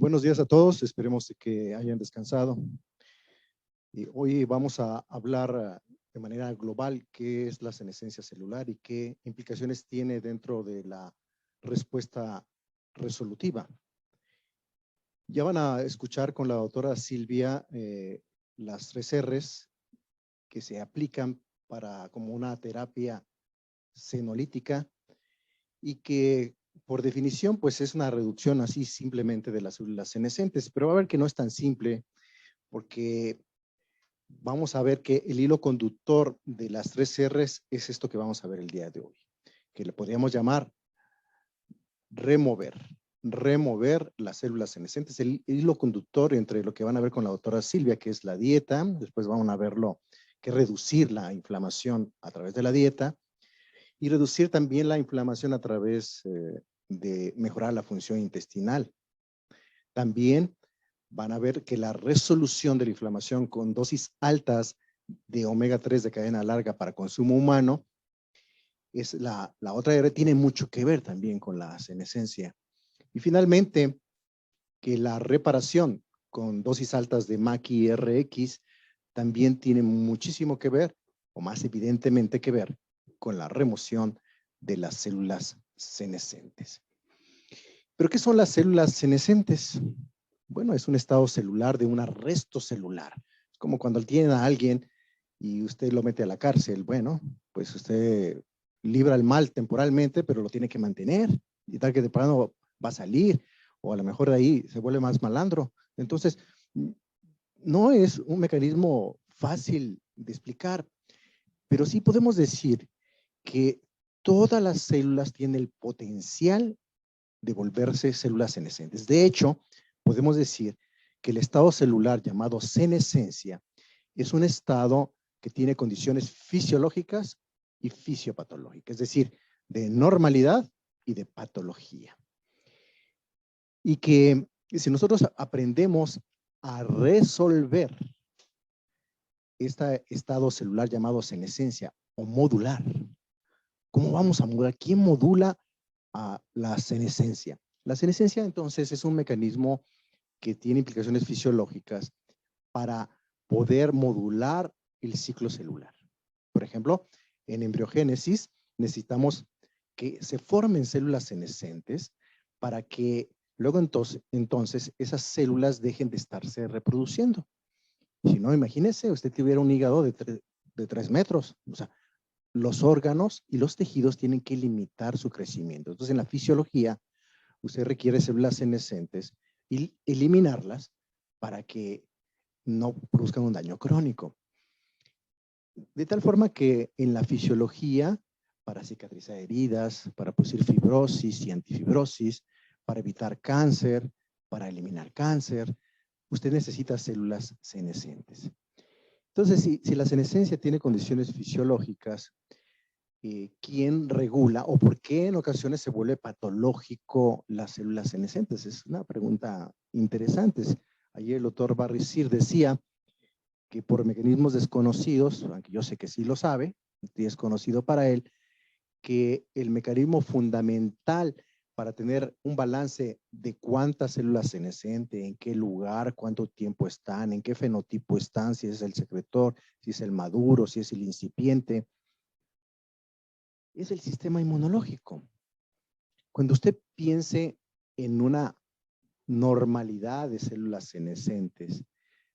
Buenos días a todos, esperemos que hayan descansado. Y hoy vamos a hablar de manera global qué es la senescencia celular y qué implicaciones tiene dentro de la respuesta resolutiva. Ya van a escuchar con la doctora Silvia las 3 R's que se aplican como una terapia senolítica y que por definición pues es una reducción así simplemente de las células senescentes, pero va a ver que no es tan simple porque vamos a ver que el hilo conductor de las 3 R's es esto que vamos a ver el día de hoy, que le podríamos llamar remover las células senescentes. El hilo conductor entre lo que van a ver con la doctora Silvia, que es la dieta, después van a verlo, que es reducir la inflamación a través de la dieta y reducir también la inflamación a través de mejorar la función intestinal. También van a ver que la resolución de la inflamación con dosis altas de omega 3 de cadena larga para consumo humano es la otra R, tiene mucho que ver también con la senescencia. Y finalmente, que la reparación con dosis altas de MAQI-RX también tiene muchísimo que ver, o más evidentemente que ver, con la remoción de las células senescentes. ¿Pero qué son las células senescentes? Bueno, es un estado celular de un arresto celular. Es como cuando tienen a alguien y usted lo mete a la cárcel. Bueno, pues usted libra el mal temporalmente, pero lo tiene que mantener y tal que de plano va a salir o a lo mejor de ahí se vuelve más malandro. Entonces, no es un mecanismo fácil de explicar, pero sí podemos decir que todas las células tienen el potencial de volverse células senescentes. De hecho, podemos decir que el estado celular llamado senescencia es un estado que tiene condiciones fisiológicas y fisiopatológicas, es decir, de normalidad y de patología. Y que si nosotros aprendemos a resolver este estado celular llamado senescencia o modular, ¿cómo vamos a modular? ¿Quién modula a la senescencia? La senescencia entonces es un mecanismo que tiene implicaciones fisiológicas para poder modular el ciclo celular. Por ejemplo, en embriogénesis necesitamos que se formen células senescentes para que luego entonces esas células dejen de estarse reproduciendo. Si no, imagínese, usted tuviera un hígado de 3 metros, o sea, los órganos y los tejidos tienen que limitar su crecimiento. Entonces, en la fisiología, usted requiere células senescentes y eliminarlas para que no produzcan un daño crónico. De tal forma que en la fisiología, para cicatrizar heridas, para producir fibrosis y antifibrosis, para evitar cáncer, para eliminar cáncer, usted necesita células senescentes. Entonces, si la senescencia tiene condiciones fisiológicas, ¿quién regula o por qué en ocasiones se vuelve patológico las células senescentes? Es una pregunta interesante. Ayer el doctor Barry Sear decía que por mecanismos desconocidos, aunque yo sé que sí lo sabe, y es conocido para él, que el mecanismo fundamental para tener un balance de cuántas células senescentes, en qué lugar, cuánto tiempo están, en qué fenotipo están, si es el secretor, si es el maduro, si es el incipiente, es el sistema inmunológico. Cuando usted piense en una normalidad de células senescentes,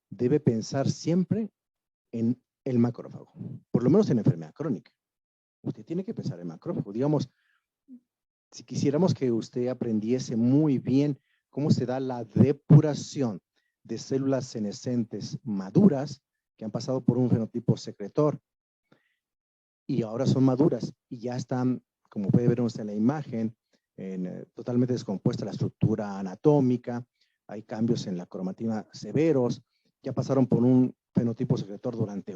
debe pensar siempre en el macrófago, por lo menos en la enfermedad crónica. Usted tiene que pensar en macrófago. Digamos, si quisiéramos que usted aprendiese muy bien cómo se da la depuración de células senescentes maduras que han pasado por un fenotipo secretor y ahora son maduras y ya están, como puede ver usted en la imagen, totalmente descompuesta la estructura anatómica, hay cambios en la cromatina severos, ya pasaron por un fenotipo secretor durante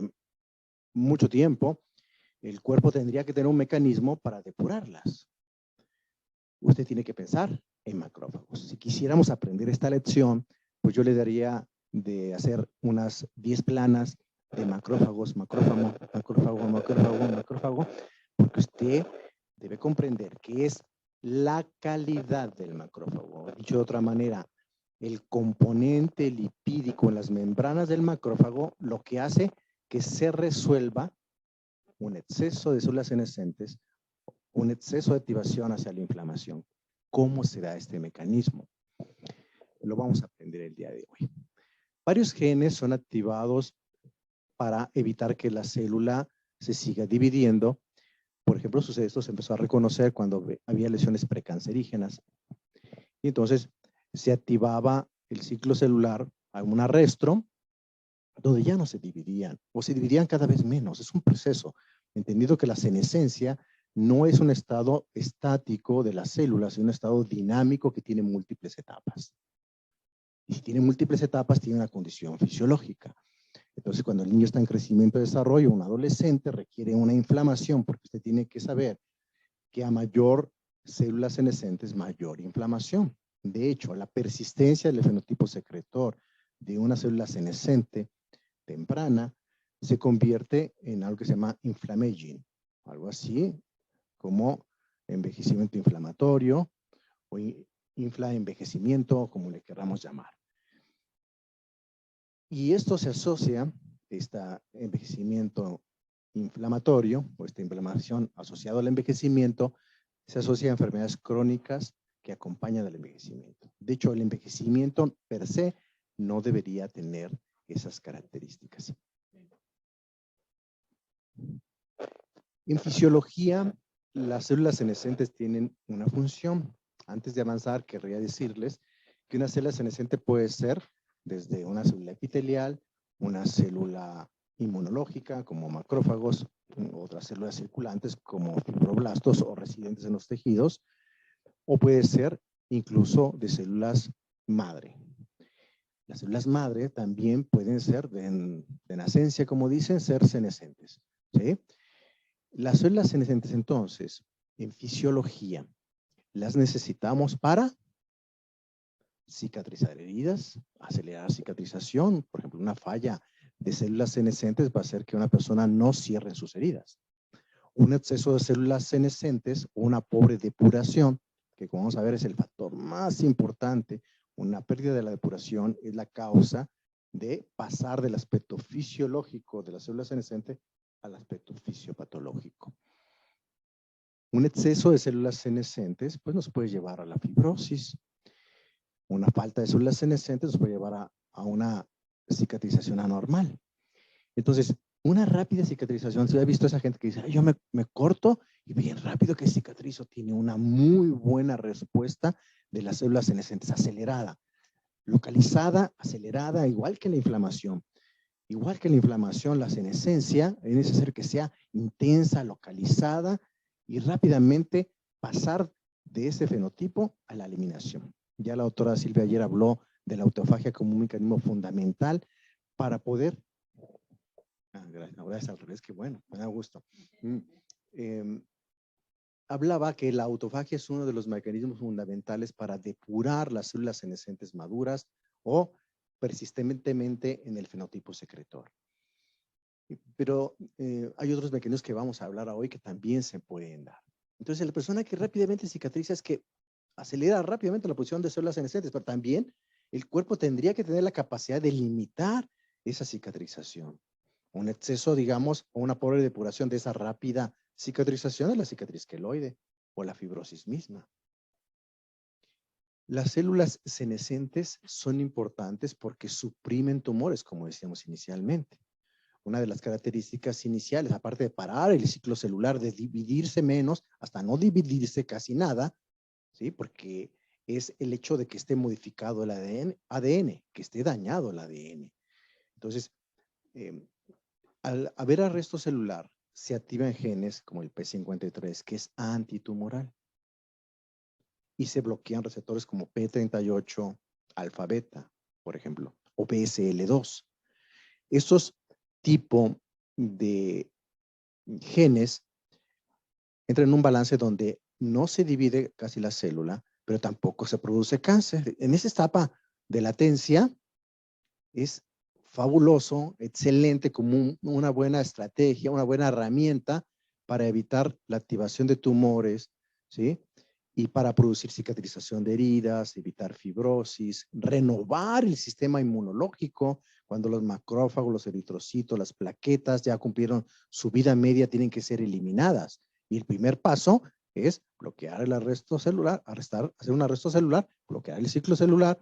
mucho tiempo, el cuerpo tendría que tener un mecanismo para depurarlas. Usted tiene que pensar en macrófagos. Si quisiéramos aprender esta lección, pues yo le daría de hacer unas 10 planas de macrófagos, macrófago, macrófago, macrófago, macrófago, porque usted debe comprender que es la calidad del macrófago. Dicho de otra manera, el componente lipídico en las membranas del macrófago, lo que hace que se resuelva un exceso de células senescentes, un exceso de activación hacia la inflamación. ¿Cómo se da este mecanismo? Lo vamos a aprender el día de hoy. Varios genes son activados para evitar que la célula se siga dividiendo. Por ejemplo, esto se empezó a reconocer cuando había lesiones precancerígenas. Y entonces se activaba el ciclo celular a un arresto donde ya no se dividían o se dividían cada vez menos. Es un proceso, entendido que la senescencia no es un estado estático de las células, es un estado dinámico que tiene múltiples etapas. Y si tiene múltiples etapas, tiene una condición fisiológica. Entonces, cuando el niño está en crecimiento y desarrollo, un adolescente requiere una inflamación, porque usted tiene que saber que a mayor células senescentes, mayor inflamación. De hecho, la persistencia del fenotipo secretor de una célula senescente temprana se convierte en algo que se llama inflammaging, algo así como envejecimiento inflamatorio o inflaenvejecimiento, como le queramos llamar. Y esto se asocia, este envejecimiento inflamatorio o esta inflamación asociada al envejecimiento, se asocia a enfermedades crónicas que acompañan al envejecimiento. De hecho, el envejecimiento per se no debería tener esas características. En fisiología, las células senescentes tienen una función. Antes de avanzar, querría decirles que una célula senescente puede ser desde una célula epitelial, una célula inmunológica como macrófagos, otras células circulantes como fibroblastos o residentes en los tejidos, o puede ser incluso de células madre. Las células madre también pueden ser de nacencia, como dicen, ser senescentes, ¿sí? Las células senescentes, entonces, en fisiología, las necesitamos para cicatrizar heridas, acelerar cicatrización. Por ejemplo, una falla de células senescentes va a hacer que una persona no cierre sus heridas. Un exceso de células senescentes o una pobre depuración, que como vamos a ver es el factor más importante, una pérdida de la depuración es la causa de pasar del aspecto fisiológico de la célula senescente al aspecto fisiopatológico. Un exceso de células senescentes pues nos puede llevar a la fibrosis. Una falta de células senescentes nos puede llevar a una cicatrización anormal. Entonces, una rápida cicatrización, si ha visto a esa gente que dice, yo me corto y bien rápido que cicatrizo, tiene una muy buena respuesta de las células senescentes, acelerada, localizada, acelerada, igual que la inflamación. Igual que la inflamación, la senescencia es necesario que sea intensa, localizada y rápidamente pasar de ese fenotipo a la eliminación. Ya la doctora Silvia ayer habló de la autofagia como un mecanismo fundamental para poder... gracias, ahora es al revés, qué bueno, me da gusto. Hablaba que la autofagia es uno de los mecanismos fundamentales para depurar las células senescentes maduras o persistentemente en el fenotipo secretor. Pero hay otros mecanismos que vamos a hablar hoy que también se pueden dar. Entonces, la persona que rápidamente cicatriza es que acelera rápidamente la posición de células senescentes, pero también el cuerpo tendría que tener la capacidad de limitar esa cicatrización. Un exceso, digamos, o una pobre depuración de esa rápida cicatrización es la cicatriz queloide o la fibrosis misma. Las células senescentes son importantes porque suprimen tumores, como decíamos inicialmente. Una de las características iniciales, aparte de parar el ciclo celular, de dividirse menos, hasta no dividirse casi nada, ¿sí? Porque es el hecho de que esté modificado el ADN, que esté dañado el ADN. Entonces, al haber arresto celular, se activan genes como el P53, que es antitumoral. Y se bloquean receptores como P38, alfa beta, por ejemplo, o BSL2. Estos tipos de genes entran en un balance donde no se divide casi la célula, pero tampoco se produce cáncer. En esa etapa de latencia es fabuloso, excelente, como una buena estrategia, una buena herramienta para evitar la activación de tumores, ¿sí? y para producir cicatrización de heridas, evitar fibrosis, renovar el sistema inmunológico. Cuando los macrófagos, los eritrocitos, las plaquetas ya cumplieron su vida media, tienen que ser eliminadas. Y el primer paso es bloquear el arresto celular, hacer un arresto celular, bloquear el ciclo celular.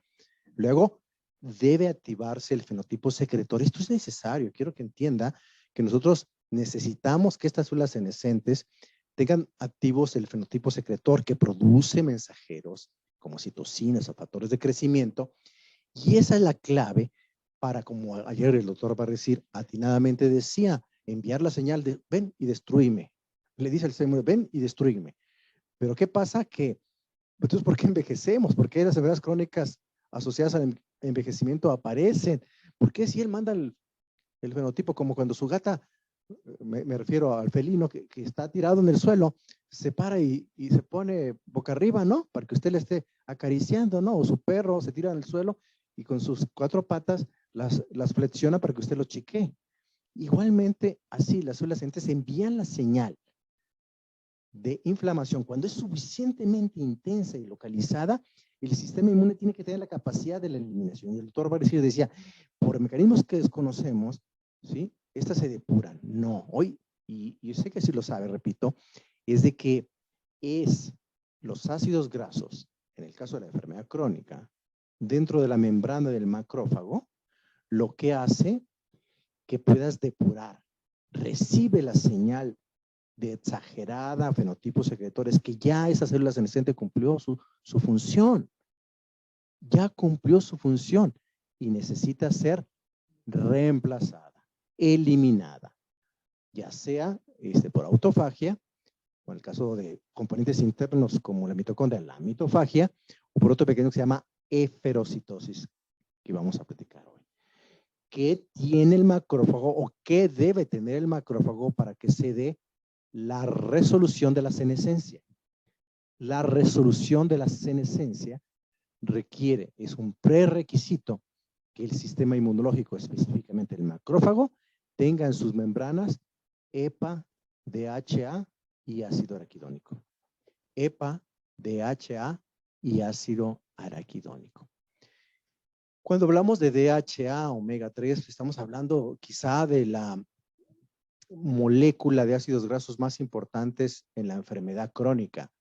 Luego debe activarse el fenotipo secretor. Esto es necesario. Quiero que entienda que nosotros necesitamos que estas células senescentes tengan activos el fenotipo secretor que produce mensajeros como citocinas o factores de crecimiento. Y esa es la clave para, como ayer el doctor va a decir, atinadamente decía, enviar la señal de ven y destruíme. Le dice al sistema, ven y destruíme. Pero ¿qué pasa? Que, entonces, ¿por qué envejecemos? ¿Por qué las enfermedades crónicas asociadas al envejecimiento aparecen? ¿Por qué si él manda el fenotipo, como cuando su gata, me refiero al felino que está tirado en el suelo, se para y se pone boca arriba, ¿no? Para que usted le esté acariciando, ¿no? O su perro se tira en el suelo y con sus 4 patas las flexiona para que usted lo chiquee. Igualmente, así las células senescentes envían la señal de inflamación. Cuando es suficientemente intensa y localizada, el sistema inmune tiene que tener la capacidad de la eliminación. Y el doctor Barrios decía, por mecanismos que desconocemos, ¿sí? Estas se depuran. No, hoy, y yo sé que sí lo sabe, repito, es de que es los ácidos grasos, en el caso de la enfermedad crónica, dentro de la membrana del macrófago, lo que hace que puedas depurar. Recibe la señal de exagerada fenotipos secretores que ya esa célula senescente cumplió su función. Ya cumplió su función y necesita ser reemplazada, eliminada, ya sea por autofagia, o en el caso de componentes internos como la mitocondria, la mitofagia, o por otro pequeño que se llama eferocitosis, que vamos a platicar hoy. ¿Qué tiene el macrófago o qué debe tener el macrófago para que se dé la resolución de la senescencia? La resolución de la senescencia requiere, es un prerequisito que el sistema inmunológico, específicamente el macrófago, tenga en sus membranas EPA, DHA y ácido araquidónico. EPA, DHA y ácido araquidónico. Cuando hablamos de DHA, omega 3, estamos hablando quizá de la molécula de ácidos grasos más importantes en la enfermedad crónica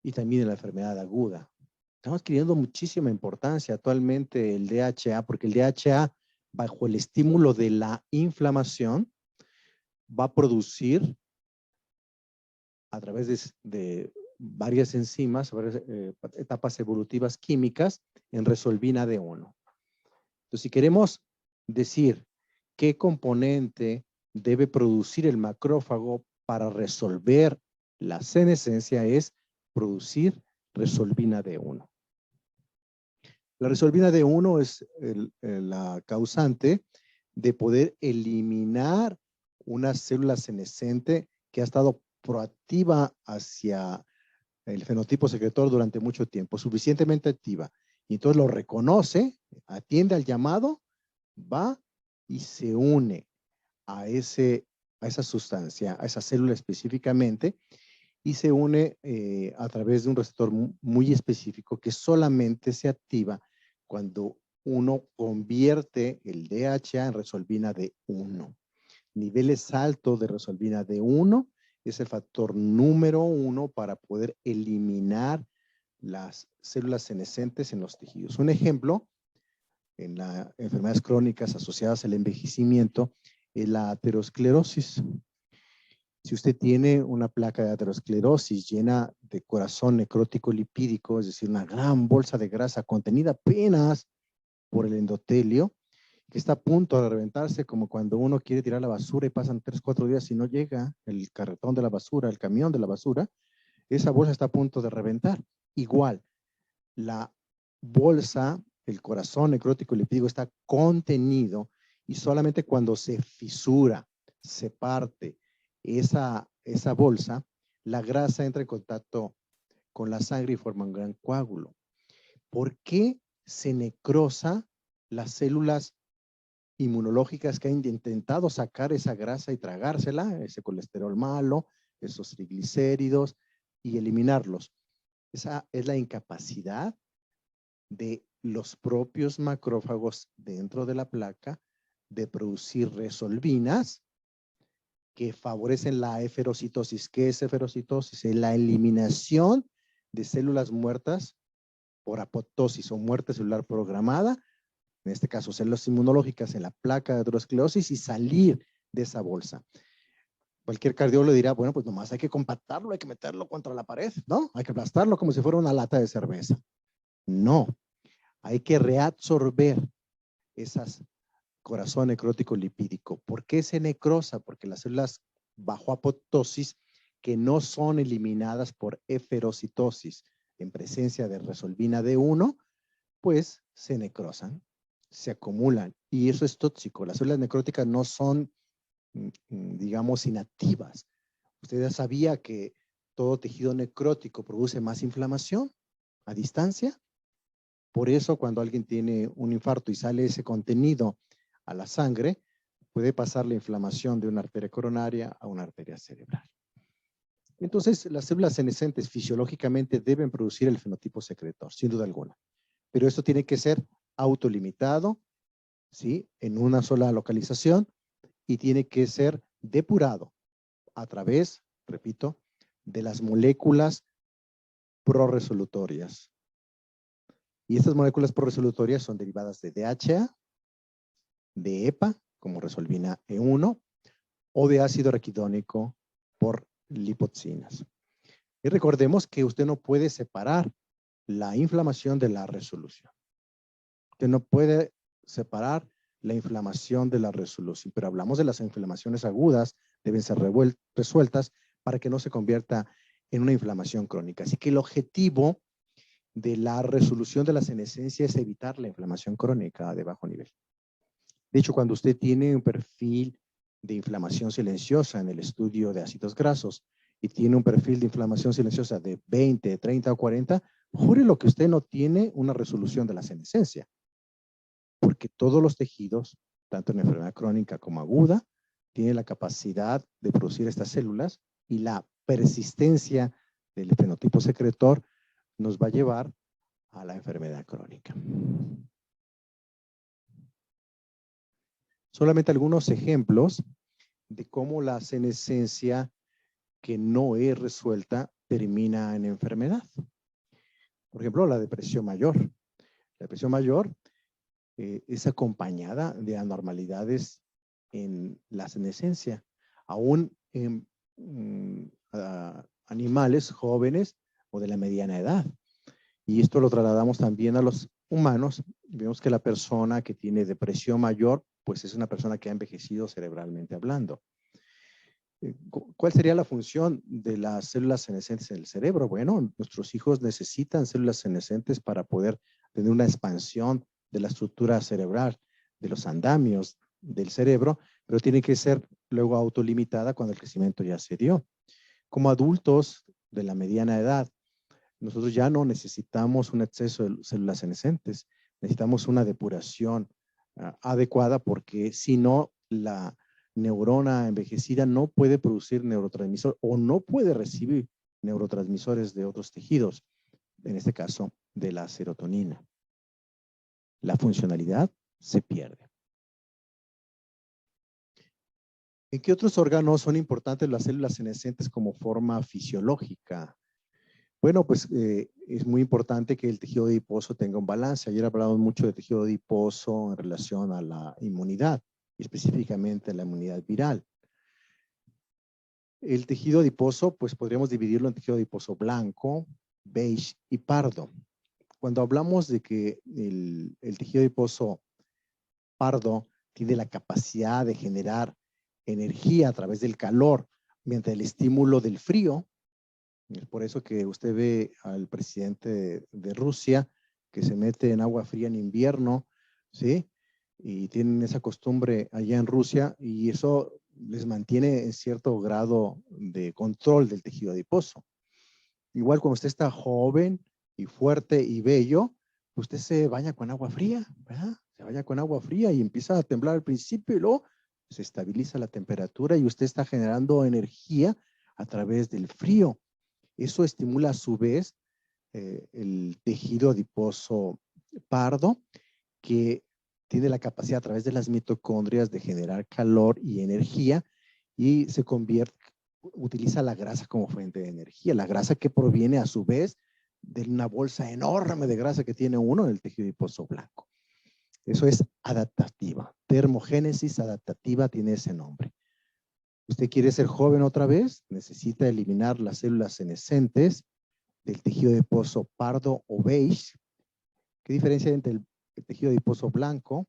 y también en la enfermedad aguda. Estamos adquiriendo muchísima importancia actualmente el DHA, porque el DHA, bajo el estímulo de la inflamación, va a producir a través de varias enzimas, varias etapas evolutivas químicas, en resolvina D1. Entonces, si queremos decir qué componente debe producir el macrófago para resolver la senescencia, es producir resolvina D1. La resolvina D1 es la causante de poder eliminar una célula senescente que ha estado proactiva hacia el fenotipo secretor durante mucho tiempo, suficientemente activa. Y entonces lo reconoce, atiende al llamado, va y se une a esa sustancia, a esa célula específicamente, y se une a través de un receptor muy específico que solamente se activa cuando uno convierte el DHA en resolvina D1. Niveles altos de resolvina D1 es el factor número 1 para poder eliminar las células senescentes en los tejidos. Un ejemplo, en las enfermedades crónicas asociadas al envejecimiento, es la aterosclerosis. Si usted tiene una placa de aterosclerosis llena de corazón necrótico lipídico, es decir, una gran bolsa de grasa contenida apenas por el endotelio, que está a punto de reventarse, como cuando uno quiere tirar la basura y pasan 3, 4 días y no llega el carretón de la basura, el camión de la basura, esa bolsa está a punto de reventar. Igual, la bolsa, el corazón necrótico lipídico está contenido y solamente cuando se fisura, se parte esa bolsa, la grasa entra en contacto con la sangre y forma un gran coágulo. ¿Por qué se necrosa las células inmunológicas que han intentado sacar esa grasa y tragársela, ese colesterol malo, esos triglicéridos, y eliminarlos? Esa es la incapacidad de los propios macrófagos dentro de la placa de producir resolvinas que favorecen la eferocitosis. ¿Qué es eferocitosis? Es la eliminación de células muertas por apoptosis o muerte celular programada, en este caso células inmunológicas en la placa de aterosclerosis, y salir de esa bolsa. Cualquier cardiólogo dirá, bueno, pues nomás hay que compactarlo, hay que meterlo contra la pared, ¿no? Hay que aplastarlo como si fuera una lata de cerveza. No, hay que reabsorber esas corazón necrótico lipídico. ¿Por qué se necrosa? Porque las células bajo apoptosis que no son eliminadas por eferocitosis en presencia de resolvina D1, pues se necrosan, se acumulan y eso es tóxico. Las células necróticas no son, digamos, inactivas. Usted ya sabía que todo tejido necrótico produce más inflamación a distancia. Por eso cuando alguien tiene un infarto y sale ese contenido a la sangre, puede pasar la inflamación de una arteria coronaria a una arteria cerebral. Entonces, las células senescentes fisiológicamente deben producir el fenotipo secretor, sin duda alguna. Pero esto tiene que ser autolimitado, ¿sí? En una sola localización y tiene que ser depurado a través, repito, de las moléculas proresolutorias. Y estas moléculas proresolutorias son derivadas de DHA, de EPA, como resolvina E1, o de ácido araquidónico por lipoxinas. Y recordemos que usted no puede separar la inflamación de la resolución. Usted no puede separar la inflamación de la resolución, pero hablamos de las inflamaciones agudas, deben ser resueltas para que no se convierta en una inflamación crónica. Así que el objetivo de la resolución de la senescencia es evitar la inflamación crónica de bajo nivel. De hecho, cuando usted tiene un perfil de inflamación silenciosa en el estudio de ácidos grasos y tiene un perfil de inflamación silenciosa de 20, 30 o 40, jure lo que usted no tiene una resolución de la senescencia. Porque todos los tejidos, tanto en enfermedad crónica como aguda, tienen la capacidad de producir estas células y la persistencia del fenotipo secretor nos va a llevar a la enfermedad crónica. Solamente algunos ejemplos de cómo la senescencia que no es resuelta termina en enfermedad. Por ejemplo, la depresión mayor. La depresión mayor es acompañada de anormalidades en la senescencia, aún en animales jóvenes o de la mediana edad. Y esto lo trasladamos también a los humanos. Vemos que la persona que tiene depresión mayor, pues es una persona que ha envejecido cerebralmente hablando. ¿Cuál sería la función de las células senescentes en el cerebro? Bueno, nuestros hijos necesitan células senescentes para poder tener una expansión de la estructura cerebral, de los andamios del cerebro, pero tiene que ser luego autolimitada cuando el crecimiento ya se dio. Como adultos de la mediana edad, nosotros ya no necesitamos un exceso de células senescentes, necesitamos una depuración adecuada porque si no, la neurona envejecida no puede producir neurotransmisor o no puede recibir neurotransmisores de otros tejidos, en este caso de la serotonina. La funcionalidad se pierde. ¿En qué otros órganos son importantes las células senescentes como forma fisiológica? Bueno, pues es muy importante que el tejido adiposo tenga un balance. Ayer hablamos mucho de tejido adiposo en relación a la inmunidad, específicamente la inmunidad viral. El tejido adiposo, pues podríamos dividirlo en tejido adiposo blanco, beige y pardo. Cuando hablamos de que el tejido adiposo pardo tiene la capacidad de generar energía a través del calor mediante el estímulo del frío, es por eso que usted ve al presidente de Rusia que se mete en agua fría en invierno, ¿sí? Y tienen esa costumbre allá en Rusia y eso les mantiene en cierto grado de control del tejido adiposo. Igual cuando usted está joven y fuerte y bello, usted se baña con agua fría, ¿verdad? Se baña con agua fría y empieza a temblar al principio y luego se estabiliza la temperatura y usted está generando energía a través del frío. Eso estimula a su vez el tejido adiposo pardo, que tiene la capacidad a través de las mitocondrias de generar calor y energía y utiliza la grasa como fuente de energía. La grasa que proviene a su vez de una bolsa enorme de grasa que tiene uno en el tejido adiposo blanco. Eso es adaptativa. Termogénesis adaptativa tiene ese nombre. ¿Usted quiere ser joven otra vez? Necesita eliminar las células senescentes del tejido adiposo pardo o beige. ¿Qué diferencia hay entre el tejido adiposo blanco,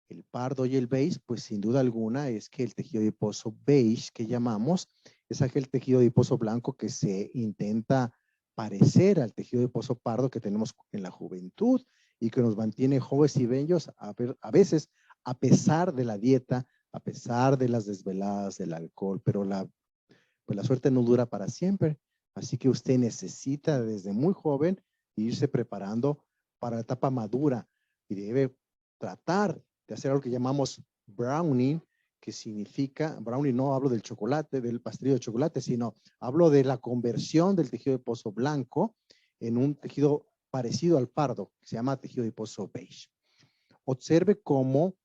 el pardo y el beige? Pues sin duda alguna es que el tejido adiposo beige que llamamos es aquel tejido adiposo blanco que se intenta parecer al tejido adiposo pardo que tenemos en la juventud y que nos mantiene jóvenes y bellos a veces a pesar de la dieta, a pesar de las desveladas, del alcohol, pero pues la suerte no dura para siempre. Así que usted necesita desde muy joven irse preparando para la etapa madura y debe tratar de hacer algo que llamamos browning, que significa, browning no hablo del chocolate, del pastelillo de chocolate, sino hablo de la conversión del tejido adiposo blanco en un tejido parecido al pardo, que se llama tejido adiposo beige. Observe cómo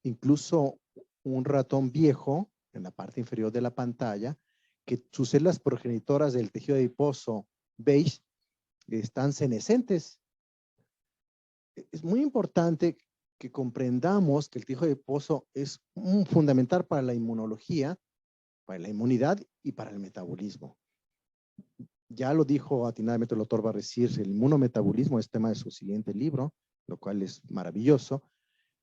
incluso un ratón viejo, en la parte inferior de la pantalla, que sus células progenitoras del tejido adiposo beige están senescentes. Es muy importante que comprendamos que el tejido adiposo es fundamental para la inmunología, para la inmunidad y para el metabolismo. Ya lo dijo atinadamente el doctor Barrecirs, el inmunometabolismo es tema de su siguiente libro, lo cual es maravilloso.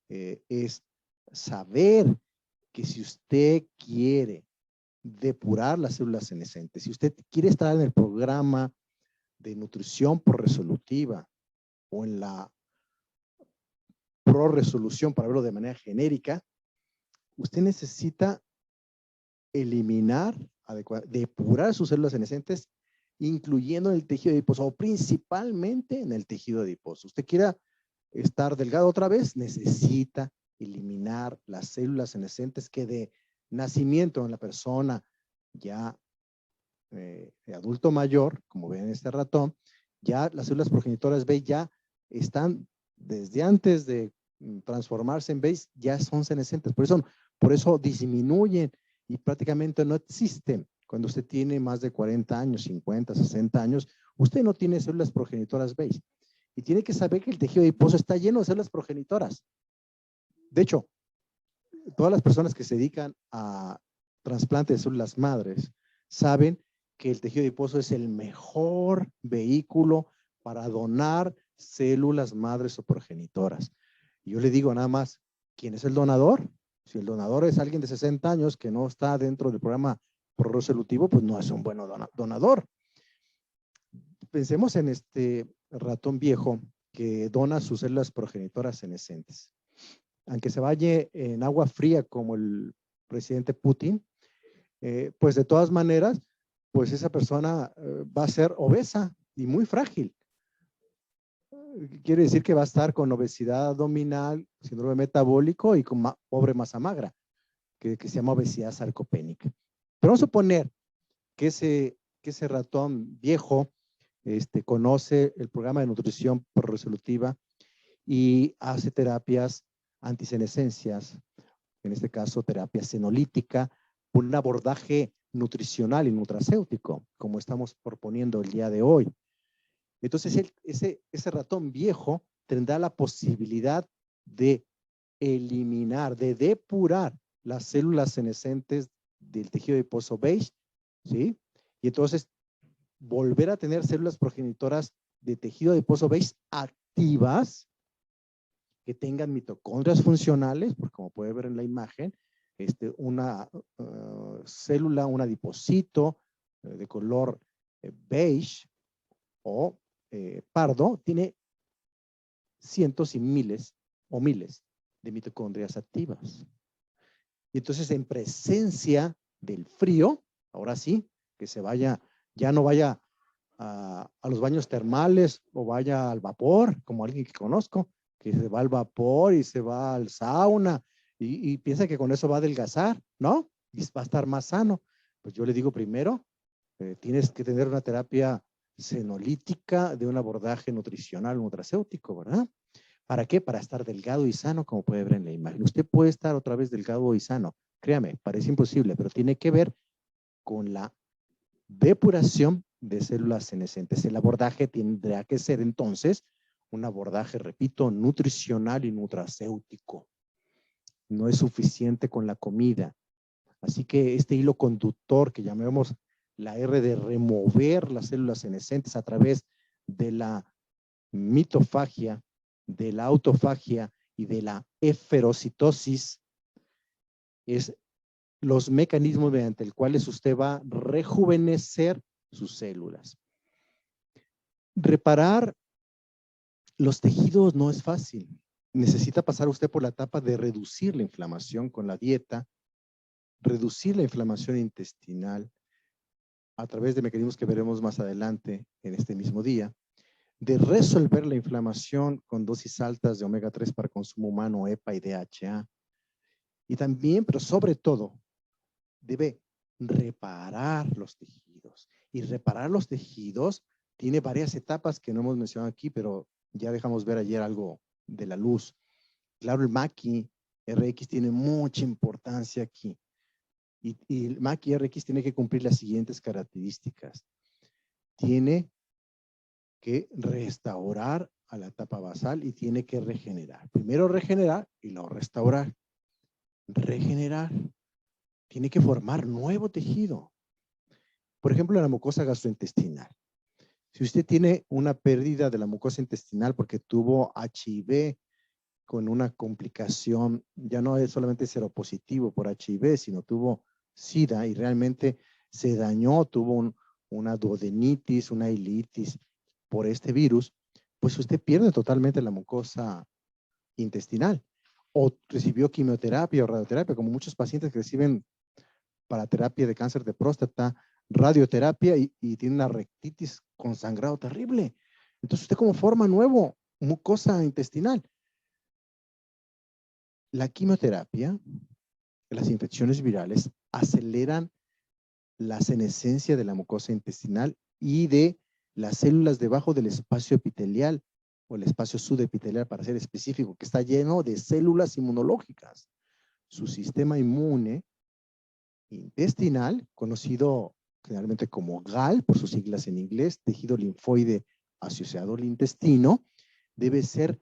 Es saber que si usted quiere depurar las células senescentes, si usted quiere estar en el programa de nutrición por resolutiva o en la pro resolución, para verlo de manera genérica, usted necesita eliminar, depurar sus células senescentes, incluyendo en el tejido adiposo o principalmente en el tejido adiposo. Usted quiera estar delgado otra vez, necesita eliminar las células senescentes que de nacimiento en la persona ya de adulto mayor, como ven en este ratón, ya las células progenitoras B ya están desde antes de transformarse en beige, ya son senescentes. Por eso disminuyen y prácticamente no existen. Cuando usted tiene más de 40 años, 50, 60 años, usted no tiene células progenitoras beige. Y tiene que saber que el tejido adiposo está lleno de células progenitoras. De hecho, todas las personas que se dedican a trasplante de células madres saben que el tejido adiposo es el mejor vehículo para donar células madres o progenitoras. Y yo le digo nada más, ¿quién es el donador? Si el donador es alguien de 60 años que no está dentro del programa proresolutivo, pues no es un buen donador. Pensemos en este ratón viejo que dona sus células progenitoras senescentes. Aunque se vaya en agua fría como el presidente Putin, pues de todas maneras, pues esa persona va a ser obesa y muy frágil. Quiere decir que va a estar con obesidad abdominal, síndrome metabólico y con pobre masa magra, que se llama obesidad sarcopénica. Pero vamos a suponer que ese ratón viejo conoce el programa de nutrición resolutiva y hace terapias antisenescencias, en este caso terapia senolítica, un abordaje nutricional y nutracéutico, como estamos proponiendo el día de hoy. Entonces, ese ratón viejo tendrá la posibilidad de eliminar, de depurar las células senescentes del tejido adiposo beige, ¿sí? Y entonces volver a tener células progenitoras de tejido adiposo beige activas, que tengan mitocondrias funcionales, porque como puede ver en la imagen, una célula, un adipocito de color beige o pardo, tiene cientos y miles o miles de mitocondrias activas. Y entonces en presencia del frío, ahora sí, que se vaya, ya no vaya a los baños termales o vaya al vapor, como alguien que conozco, que se va al vapor y se va al sauna y piensa que con eso va a adelgazar, ¿no? Y va a estar más sano. Pues yo le digo primero, tienes que tener una terapia senolítica de un abordaje nutricional nutracéutico, ¿verdad? ¿Para qué? Para estar delgado y sano, como puede ver en la imagen. Usted puede estar otra vez delgado y sano. Créame, parece imposible, pero tiene que ver con la depuración de células senescentes. El abordaje tendrá que ser entonces un abordaje, repito, nutricional y nutracéutico. No es suficiente con la comida. Así que este hilo conductor que llamemos la R de remover las células senescentes a través de la mitofagia, de la autofagia y de la eferocitosis es los mecanismos mediante los cuales usted va a rejuvenecer sus células. Reparar los tejidos no es fácil. Necesita pasar usted por la etapa de reducir la inflamación con la dieta, reducir la inflamación intestinal a través de mecanismos que veremos más adelante en este mismo día, de resolver la inflamación con dosis altas de omega 3 para consumo humano, EPA y DHA. Y también, pero sobre todo, debe reparar los tejidos. Y reparar los tejidos tiene varias etapas que no hemos mencionado aquí, pero ya dejamos ver ayer algo de la luz. Claro, el Maqui RX tiene mucha importancia aquí. Y el Maqui RX tiene que cumplir las siguientes características. Tiene que restaurar a la etapa basal y tiene que regenerar. Primero regenerar y luego restaurar. Regenerar. Tiene que formar nuevo tejido. Por ejemplo, la mucosa gastrointestinal. Si usted tiene una pérdida de la mucosa intestinal porque tuvo HIV con una complicación, ya no es solamente seropositivo por HIV, sino tuvo SIDA y realmente se dañó, tuvo una duodenitis, una ilitis por este virus, pues usted pierde totalmente la mucosa intestinal. O recibió quimioterapia o radioterapia, como muchos pacientes que reciben para terapia de cáncer de próstata, radioterapia y tiene una rectitis con sangrado terrible. Entonces, ¿usted cómo forma nuevo mucosa intestinal? La quimioterapia, las infecciones virales aceleran la senescencia de la mucosa intestinal y de las células debajo del espacio epitelial o el espacio subepitelial, para ser específico, que está lleno de células inmunológicas. Su sistema inmune intestinal, conocido generalmente como GAL, por sus siglas en inglés, tejido linfoide asociado al intestino, debe ser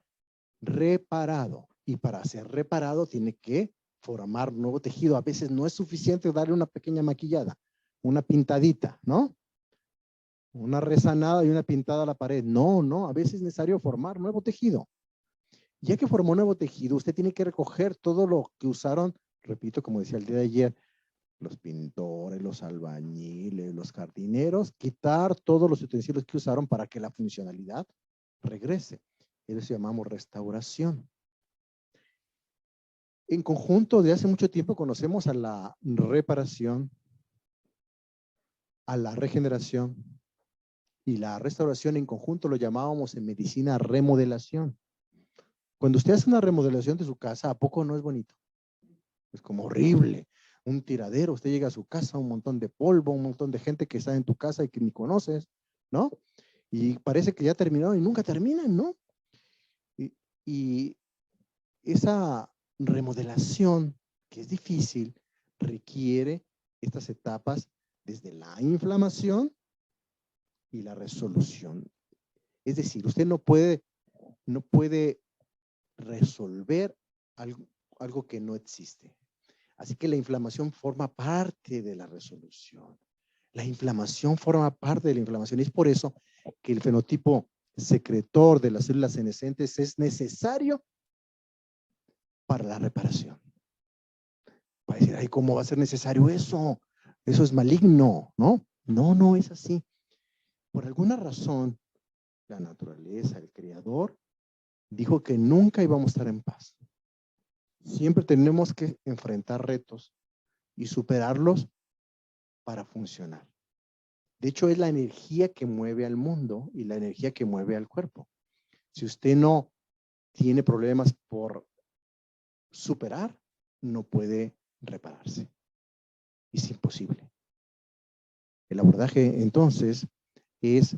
reparado. Y para ser reparado tiene que formar nuevo tejido. A veces no es suficiente darle una pequeña maquillada, una pintadita, ¿no? Una rezanada y una pintada a la pared. No, no, a veces es necesario formar nuevo tejido. Ya que formó nuevo tejido, usted tiene que recoger todo lo que usaron, repito, como decía el día de ayer, los pintores, los albañiles, los jardineros, quitar todos los utensilios que usaron para que la funcionalidad regrese. Eso llamamos restauración. En conjunto, de hace mucho tiempo conocemos a la reparación, a la regeneración y la restauración en conjunto lo llamábamos en medicina remodelación. Cuando usted hace una remodelación de su casa, ¿a poco no es bonito? Es como horrible, un tiradero. Usted llega a su casa, un montón de polvo, un montón de gente que está en tu casa y que ni conoces, ¿no? Y parece que ya terminaron y nunca terminan, ¿no? Y esa remodelación, que es difícil, requiere estas etapas desde la inflamación y la resolución. Es decir, usted no puede resolver algo que no existe. Así que la inflamación forma parte de la resolución. La inflamación forma parte de la inflamación. Y es por eso que el fenotipo secretor de las células senescentes es necesario para la reparación. Va a decir, ay, ¿cómo va a ser necesario eso? Eso es maligno, ¿no? No, no es así. Por alguna razón, la naturaleza, el creador, dijo que nunca íbamos a estar en paz. Siempre tenemos que enfrentar retos y superarlos para funcionar. De hecho, es la energía que mueve al mundo y la energía que mueve al cuerpo. Si usted no tiene problemas por superar, no puede repararse. Es imposible. El abordaje, entonces, es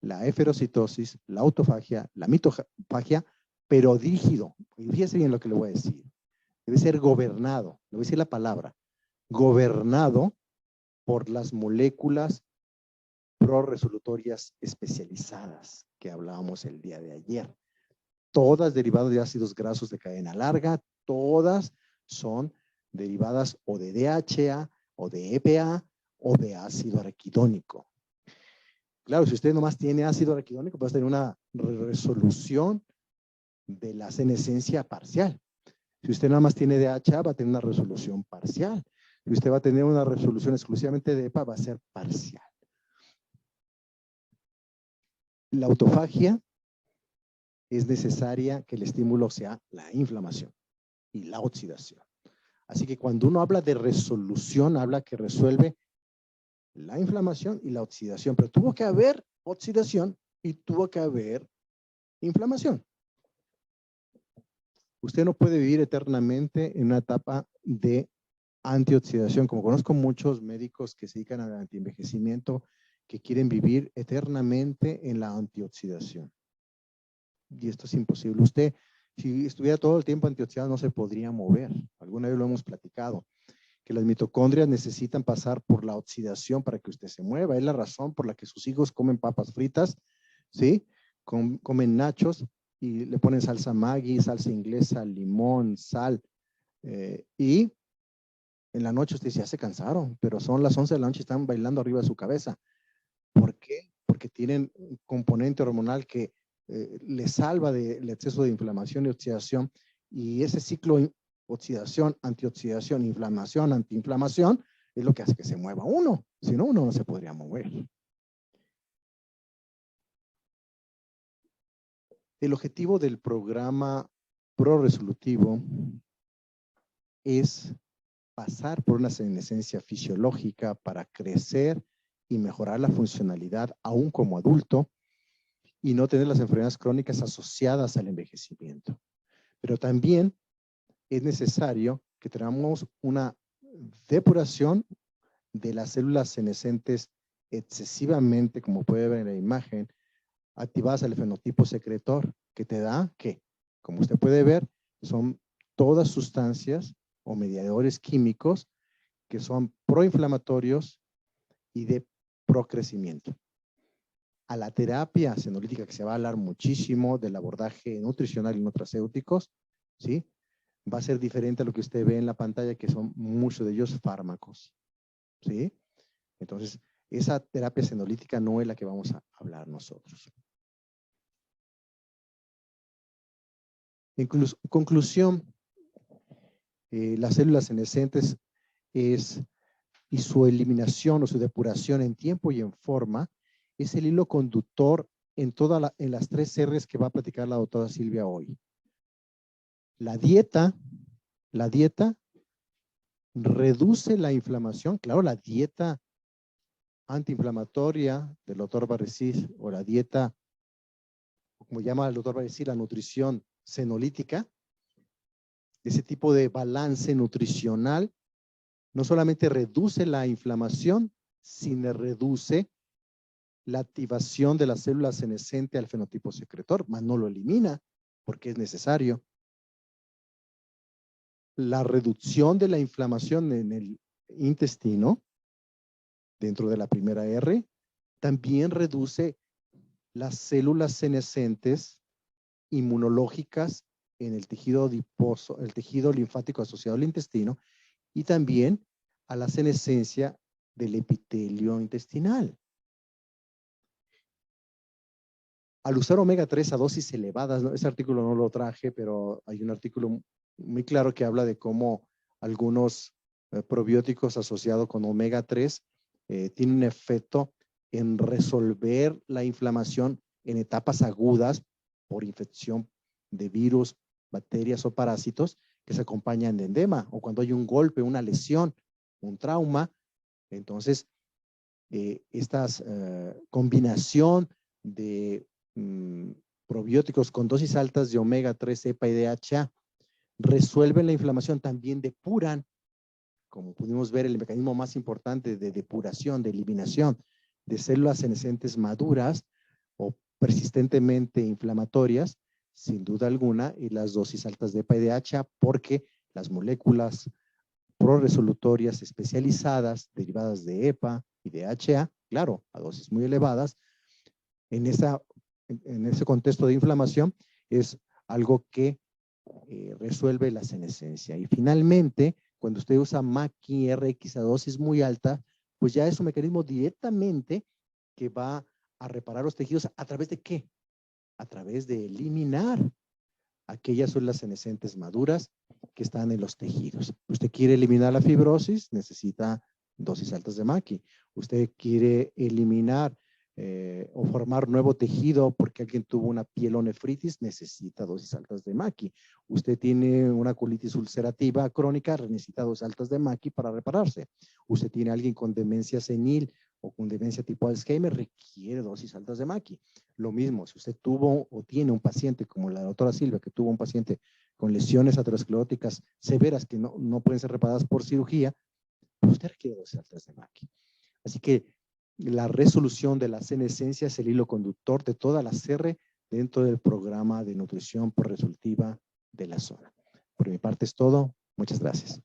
la eferocitosis, la autofagia, la mitofagia, pero dirigido. Y fíjese bien lo que le voy a decir. Debe ser gobernado, le voy a decir la palabra, gobernado por las moléculas proresolutorias especializadas que hablábamos el día de ayer. Todas derivadas de ácidos grasos de cadena larga, todas son derivadas o de DHA o de EPA o de ácido araquidónico. Claro, si usted nomás tiene ácido araquidónico, puede tener una resolución de la senescencia parcial. Si usted nada más tiene DHA, va a tener una resolución parcial. Si usted va a tener una resolución exclusivamente de EPA, va a ser parcial. La autofagia es necesaria que el estímulo sea la inflamación y la oxidación. Así que cuando uno habla de resolución, habla que resuelve la inflamación y la oxidación, pero tuvo que haber oxidación y tuvo que haber inflamación. Usted no puede vivir eternamente en una etapa de antioxidación, como conozco muchos médicos que se dedican al antienvejecimiento que quieren vivir eternamente en la antioxidación. Y esto es imposible. Usted, si estuviera todo el tiempo antioxidado, no se podría mover. Alguna vez lo hemos platicado, que las mitocondrias necesitan pasar por la oxidación para que usted se mueva. Es la razón por la que sus hijos comen papas fritas, ¿sí? Comen nachos y le ponen salsa Maggi, salsa inglesa, limón, sal. Y en la noche usted dice, ya se cansaron, pero son las 11 de la noche y están bailando arriba de su cabeza. ¿Por qué? Porque tienen un componente hormonal que le salva del exceso de inflamación y oxidación, y ese ciclo oxidación, antioxidación, inflamación, antiinflamación es lo que hace que se mueva uno. Si no, uno no se podría mover. El objetivo del programa proresolutivo es pasar por una senescencia fisiológica para crecer y mejorar la funcionalidad aún como adulto y no tener las enfermedades crónicas asociadas al envejecimiento. Pero también es necesario que tengamos una depuración de las células senescentes excesivamente, como puede ver en la imagen, activadas al fenotipo secretor, que te da que, como usted puede ver, son todas sustancias o mediadores químicos que son proinflamatorios y de procrecimiento. A la terapia senolítica, que se va a hablar muchísimo del abordaje nutricional y nutracéuticos, ¿sí? Va a ser diferente a lo que usted ve en la pantalla, que son muchos de ellos fármacos, ¿sí? Entonces, esa terapia senolítica no es la que vamos a hablar nosotros. En conclusión, las células senescentes y su eliminación o su depuración en tiempo y en forma es el hilo conductor en las 3 R's que va a platicar la doctora Silvia hoy. La dieta reduce la inflamación. Claro, la dieta antiinflamatoria del doctor Barresis o la dieta, como llama el doctor Barresis, la nutrición senolítica, ese tipo de balance nutricional no solamente reduce la inflamación, sino reduce la activación de la célula senescente al fenotipo secretor, mas no lo elimina porque es necesario. La reducción de la inflamación en el intestino, dentro de la primera R, también reduce las células senescentes inmunológicas en el tejido adiposo, el tejido linfático asociado al intestino, y también a la senescencia del epitelio intestinal. Al usar omega 3 a dosis elevadas, ¿no? Ese artículo no lo traje, pero hay un artículo muy claro que habla de cómo algunos probióticos asociados con omega 3 tienen un efecto en resolver la inflamación en etapas agudas por infección de virus, bacterias o parásitos que se acompañan de endema, o cuando hay un golpe, una lesión, un trauma. Entonces, esta combinación de probióticos con dosis altas de omega 3, EPA y DHA resuelven la inflamación, también depuran, como pudimos ver, el mecanismo más importante de depuración, de eliminación de células senescentes maduras, o persistentemente inflamatorias, sin duda alguna, y las dosis altas de EPA y DHA, porque las moléculas proresolutorias especializadas derivadas de EPA y DHA, claro, a dosis muy elevadas, en ese contexto de inflamación es algo que resuelve la senescencia. Y finalmente, cuando usted usa MAQI RX a dosis muy alta, pues ya es un mecanismo directamente que va a reparar los tejidos. ¿A través de qué? A través de eliminar aquellas células senescentes maduras que están en los tejidos. Usted quiere eliminar la fibrosis, necesita dosis altas de MAQI. Usted quiere eliminar o formar nuevo tejido porque alguien tuvo una pielonefritis, necesita dosis altas de MAQI. Usted tiene una colitis ulcerativa crónica, necesita dosis altas de MAQI para repararse. Usted tiene alguien con demencia senil o con demencia tipo Alzheimer, requiere dosis altas de MAQI. Lo mismo, si usted tuvo o tiene un paciente como la doctora Silvia, que tuvo un paciente con lesiones ateroscleróticas severas que no pueden ser reparadas por cirugía, pues usted requiere dosis altas de MAQI. Así que la resolución de la senescencia es el hilo conductor de toda la CR dentro del programa de nutrición por resolutiva de la zona. Por mi parte es todo. Muchas gracias.